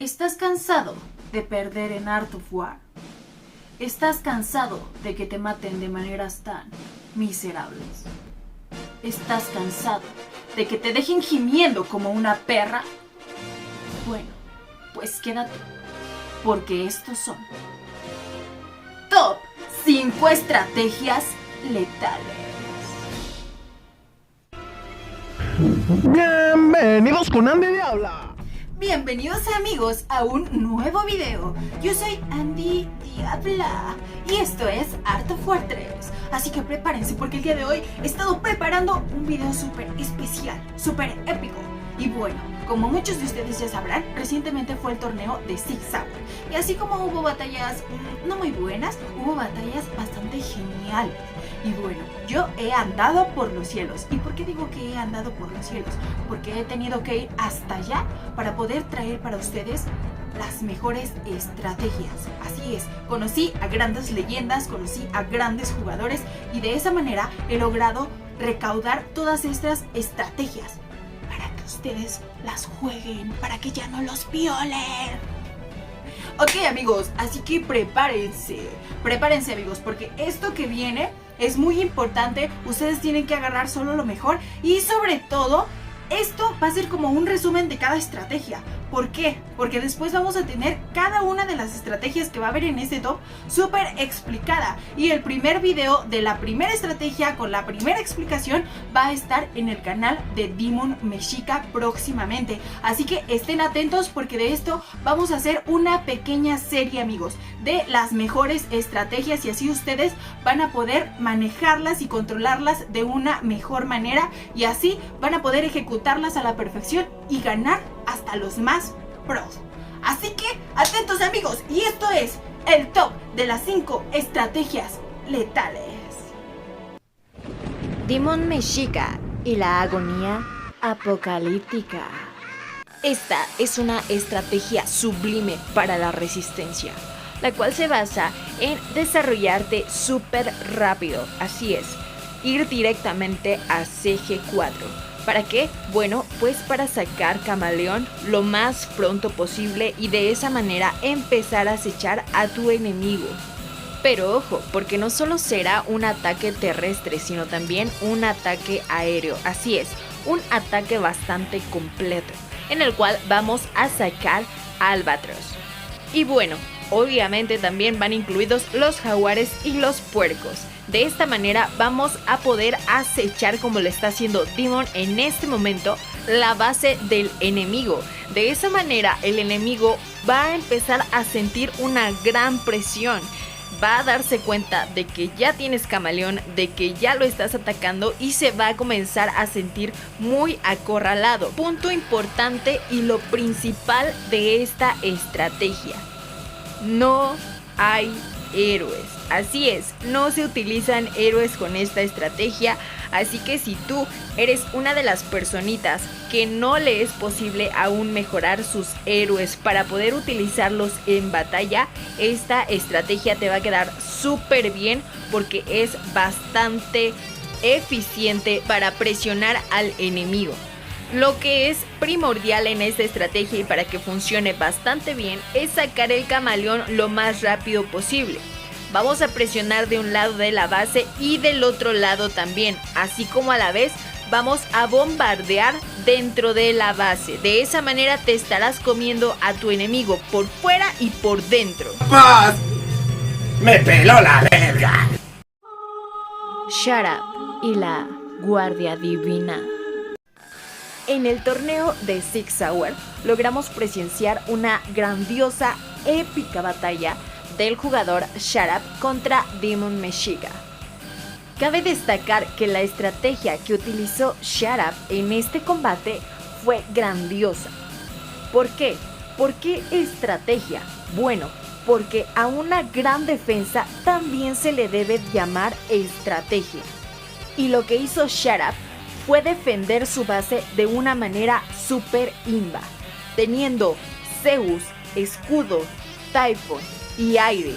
¿Estás cansado de perder en Art of War? ¿Estás cansado de que te maten de maneras tan miserables? ¿Estás cansado de que te dejen gimiendo como una perra? Bueno, pues quédate, porque estos son Top 5 estrategias letales. Bienvenidos con Andy Diabla. Bienvenidos amigos a un nuevo video. Yo soy Andy Diabla y esto es Art of War 3. Así que prepárense porque el día de hoy he estado preparando un video súper especial, súper épico. Y bueno, como muchos de ustedes ya sabrán, recientemente fue el torneo de Six Hour. Y así como hubo batallas no muy buenas, hubo batallas bastante geniales. Y bueno, yo he andado por los cielos. ¿Y por qué digo que he andado por los cielos? Porque he tenido que ir hasta allá para poder traer para ustedes las mejores estrategias. Así es, conocí a grandes leyendas, conocí a grandes jugadores y de esa manera he logrado recaudar todas estas estrategias para que ustedes las jueguen, para que ya no los violen. Ok amigos, así que prepárense amigos, porque esto que viene es muy importante. Ustedes tienen que agarrar solo lo mejor y sobre todo esto va a ser como un resumen de cada estrategia. ¿Por qué? Porque después vamos a tener cada una de las estrategias que va a haber en este top súper explicada. Y el primer video de la primera estrategia con la primera explicación va a estar en el canal de Demon Mexica próximamente. Así que estén atentos porque de esto vamos a hacer una pequeña serie amigos de las mejores estrategias y así ustedes van a poder manejarlas y controlarlas de una mejor manera y así van a poder ejecutarlas a la perfección y ganar hasta los más pros. Así que atentos amigos, y esto es el top de las 5 estrategias letales. Demon Mexica y la agonía apocalíptica. Esta es una estrategia sublime para la resistencia, la cual se basa en desarrollarte súper rápido, así es, ir directamente a CG4. ¿Para qué? Bueno, pues para sacar Camaleón lo más pronto posible y de esa manera empezar a acechar a tu enemigo. Pero ojo, porque no solo será un ataque terrestre, sino también un ataque aéreo. Así es, un ataque bastante completo, en el cual vamos a sacar a Albatros. Y bueno, obviamente también van incluidos los jaguares y los puercos. De esta manera vamos a poder acechar, como lo está haciendo Demon en este momento, la base del enemigo. De esa manera el enemigo va a empezar a sentir una gran presión. Va a darse cuenta de que ya tienes Camaleón, de que ya lo estás atacando y se va a comenzar a sentir muy acorralado. Punto importante y lo principal de esta estrategia: no hay héroes. Así es, no se utilizan héroes con esta estrategia, así que si tú eres una de las personitas que no le es posible aún mejorar sus héroes para poder utilizarlos en batalla, esta estrategia te va a quedar súper bien porque es bastante eficiente para presionar al enemigo. Lo que es primordial en esta estrategia y para que funcione bastante bien es sacar el camaleón lo más rápido posible. Vamos a presionar de un lado de la base y del otro lado también, así como a la vez vamos a bombardear dentro de la base. De esa manera te estarás comiendo a tu enemigo por fuera y por dentro. ¡Paz! ¡Me peló la verga! Sharap y la Guardia Divina. En el torneo de Six Hour logramos presenciar una grandiosa, épica batalla del jugador Sharap contra Demon Mexica. Cabe destacar que la estrategia que utilizó Sharap en este combate fue grandiosa. ¿Por qué? ¿Por qué estrategia? Bueno, porque a una gran defensa también se le debe llamar estrategia. Y lo que hizo Sharap fue defender su base de una manera súper imba, teniendo Zeus, escudo, Typhon y aire.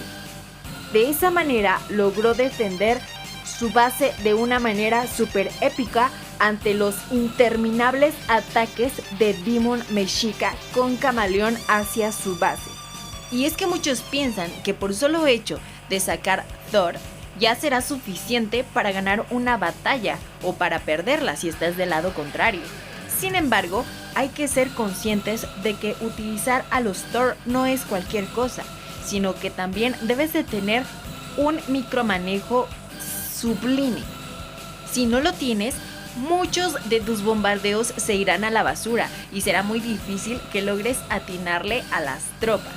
De esa manera logró defender su base de una manera súper épica ante los interminables ataques de Demon Mexica con Camaleón hacia su base. Y es que muchos piensan que por solo hecho de sacar Thor ya será suficiente para ganar una batalla o para perderla si estás del lado contrario. Sin embargo, hay que ser conscientes de que utilizar a los Thor no es cualquier cosa, sino que también debes de tener un micromanejo sublime. Si no lo tienes, muchos de tus bombardeos se irán a la basura y será muy difícil que logres atinarle a las tropas.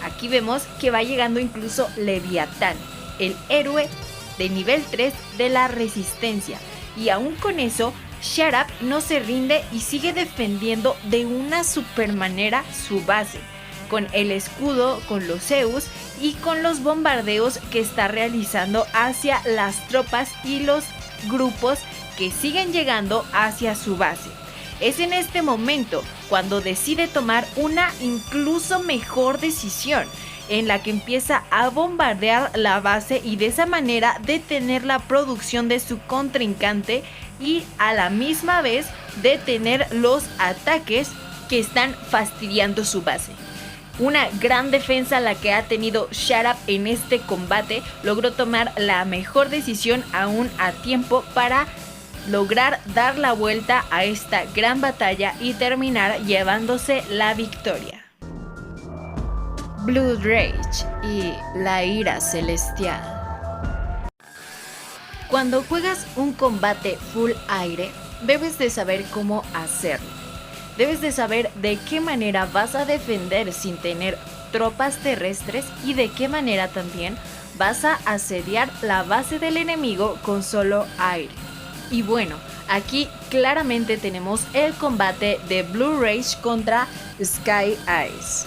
Aquí vemos que va llegando incluso Leviatán, el héroe de nivel 3 de la resistencia, y aún con eso Sharap no se rinde y sigue defendiendo de una super manera su base, con el escudo, con los Zeus y con los bombardeos que está realizando hacia las tropas y los grupos que siguen llegando hacia su base. Es en este momento cuando decide tomar una incluso mejor decisión, en la que empieza a bombardear la base y de esa manera detener la producción de su contrincante y a la misma vez detener los ataques que están fastidiando su base. Una gran defensa la que ha tenido Sharap en este combate. Logró tomar la mejor decisión aún a tiempo para lograr dar la vuelta a esta gran batalla y terminar llevándose la victoria. Blood Rage y la ira celestial. Cuando juegas un combate full aire, debes de saber cómo hacerlo. Debes de saber de qué manera vas a defender sin tener tropas terrestres y de qué manera también vas a asediar la base del enemigo con solo aire. Y bueno, aquí claramente tenemos el combate de Blood Rage contra Sky Ice.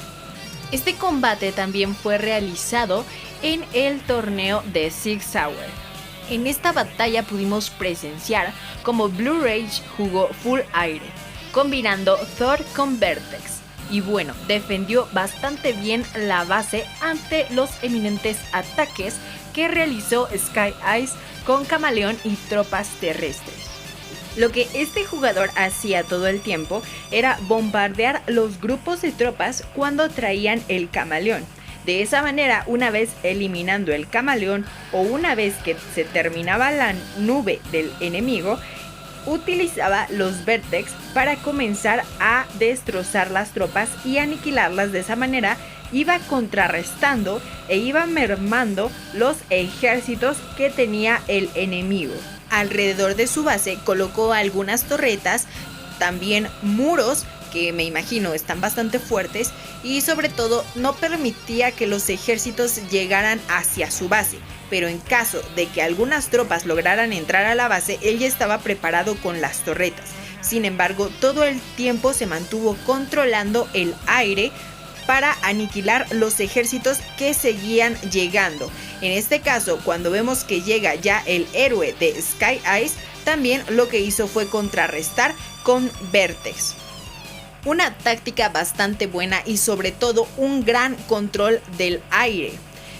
Este combate también fue realizado en el torneo de Six Hour. En esta batalla pudimos presenciar como Blood Rage jugó full aire, combinando Thor con Vertex. Y bueno, defendió bastante bien la base ante los eminentes ataques que realizó Sky Ice con Camaleón y tropas terrestres. Lo que este jugador hacía todo el tiempo era bombardear los grupos de tropas cuando traían el Camaleón. De esa manera, una vez eliminando el Camaleón o una vez que se terminaba la nube del enemigo, utilizaba los Vertex para comenzar a destrozar las tropas y aniquilarlas. De esa manera iba contrarrestando e iba mermando los ejércitos que tenía el enemigo. Alrededor de su base colocó algunas torretas, también muros que me imagino están bastante fuertes, y sobre todo no permitía que los ejércitos llegaran hacia su base, pero en caso de que algunas tropas lograran entrar a la base, él ya estaba preparado con las torretas. Sin embargo, todo el tiempo se mantuvo controlando el aire para aniquilar los ejércitos que seguían llegando. En este caso, cuando vemos que llega ya el héroe de Sky Ice, también lo que hizo fue contrarrestar con Vertex. Una táctica bastante buena y sobre todo un gran control del aire.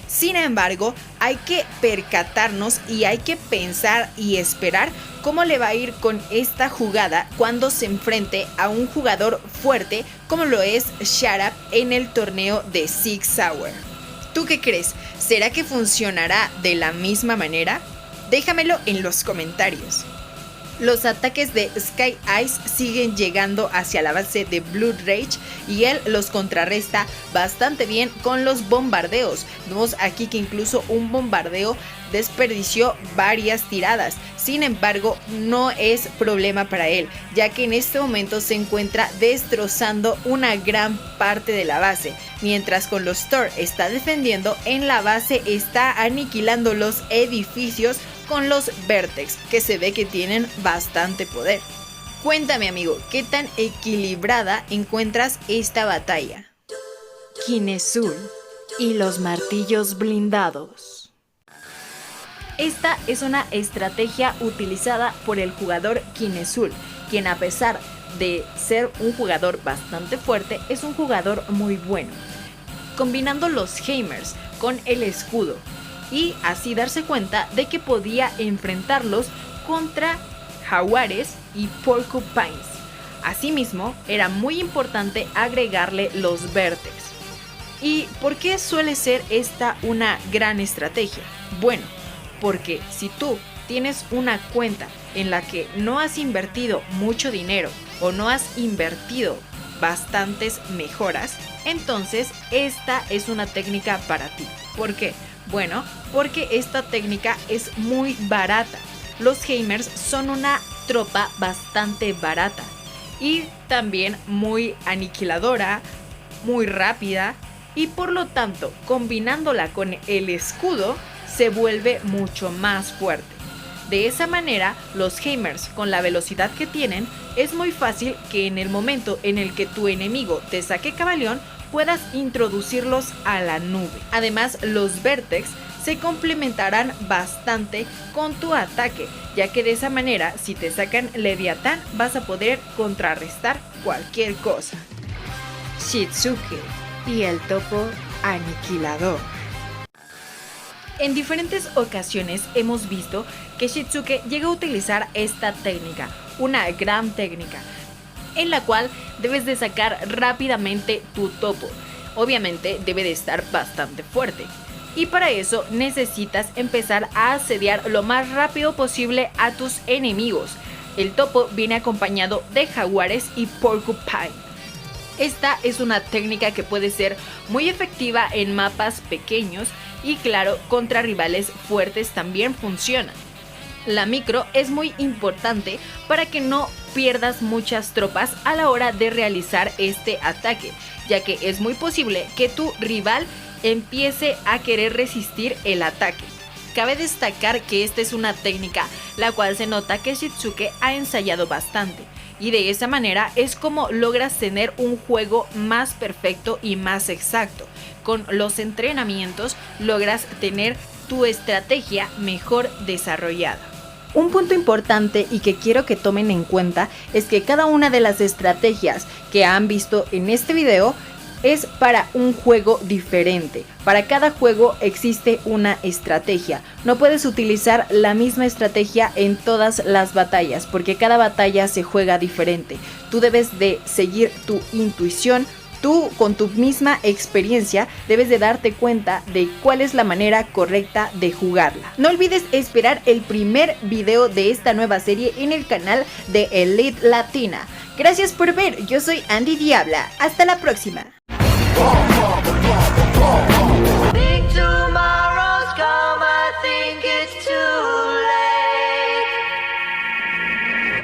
Sin embargo, hay que percatarnos y hay que pensar y esperar cómo le va a ir con esta jugada cuando se enfrente a un jugador fuerte como lo es Sharap en el torneo de Six Hour. ¿Tú qué crees? ¿Será que funcionará de la misma manera? Déjamelo en los comentarios. Los ataques de Sky Ice siguen llegando hacia la base de Blood Rage y él los contrarresta bastante bien con los bombardeos. Vemos aquí que incluso un bombardeo desperdició varias tiradas. Sin embargo, no es problema para él, ya que en este momento se encuentra destrozando una gran parte de la base. Mientras con los Thor está defendiendo, en la base está aniquilando los edificios con los Vertex, que se ve que tienen bastante poder. Cuéntame, amigo, ¿qué tan equilibrada encuentras esta batalla? Kinezul y los martillos blindados. Esta es una estrategia utilizada por el jugador Kinezul, quien a pesar de ser un jugador bastante fuerte, es un jugador muy bueno, combinando los Hammers con el escudo, y así darse cuenta de que podía enfrentarlos contra jaguares y porcupines. Asimismo, era muy importante agregarle los vértex. ¿Y por qué suele ser esta una gran estrategia? Bueno, porque si tú tienes una cuenta en la que no has invertido mucho dinero o no has invertido bastantes mejoras, entonces esta es una técnica para ti. ¿Por qué? Bueno, porque esta técnica es muy barata. Los gamers son una tropa bastante barata y también muy aniquiladora, muy rápida, y por lo tanto, combinándola con el escudo, se vuelve mucho más fuerte. De esa manera, los gamers, con la velocidad que tienen, es muy fácil que en el momento en el que tu enemigo te saque cabaleón, puedas introducirlos a la nube. Además, los vértex se complementarán bastante con tu ataque, ya que de esa manera, si te sacan Leviatán, vas a poder contrarrestar cualquier cosa. Shitsuke y el topo aniquilador. En diferentes ocasiones hemos visto que Shitsuke llega a utilizar esta técnica, una gran técnica, en la cual debes de sacar rápidamente tu topo. Obviamente debe de estar bastante fuerte. Y para eso necesitas empezar a asediar lo más rápido posible a tus enemigos. El topo viene acompañado de jaguares y porcupine. Esta es una técnica que puede ser muy efectiva en mapas pequeños y claro, contra rivales fuertes también funciona. La micro es muy importante para que no pierdas muchas tropas a la hora de realizar este ataque, ya que es muy posible que tu rival empiece a querer resistir el ataque. Cabe destacar que esta es una técnica la cual se nota que Shitsuke ha ensayado bastante, y de esa manera es como logras tener un juego más perfecto y más exacto. Con los entrenamientos logras tener tu estrategia mejor desarrollada. Un punto importante y que quiero que tomen en cuenta es que cada una de las estrategias que han visto en este video es para un juego diferente. Para cada juego existe una estrategia. No puedes utilizar la misma estrategia en todas las batallas, porque cada batalla se juega diferente. Tú debes de seguir tu intuición. Tú, con tu misma experiencia, debes de darte cuenta de cuál es la manera correcta de jugarla. No olvides esperar el primer video de esta nueva serie en el canal de Elite Latina. Gracias por ver, yo soy Andy Diabla. Hasta la próxima. ¡Oh!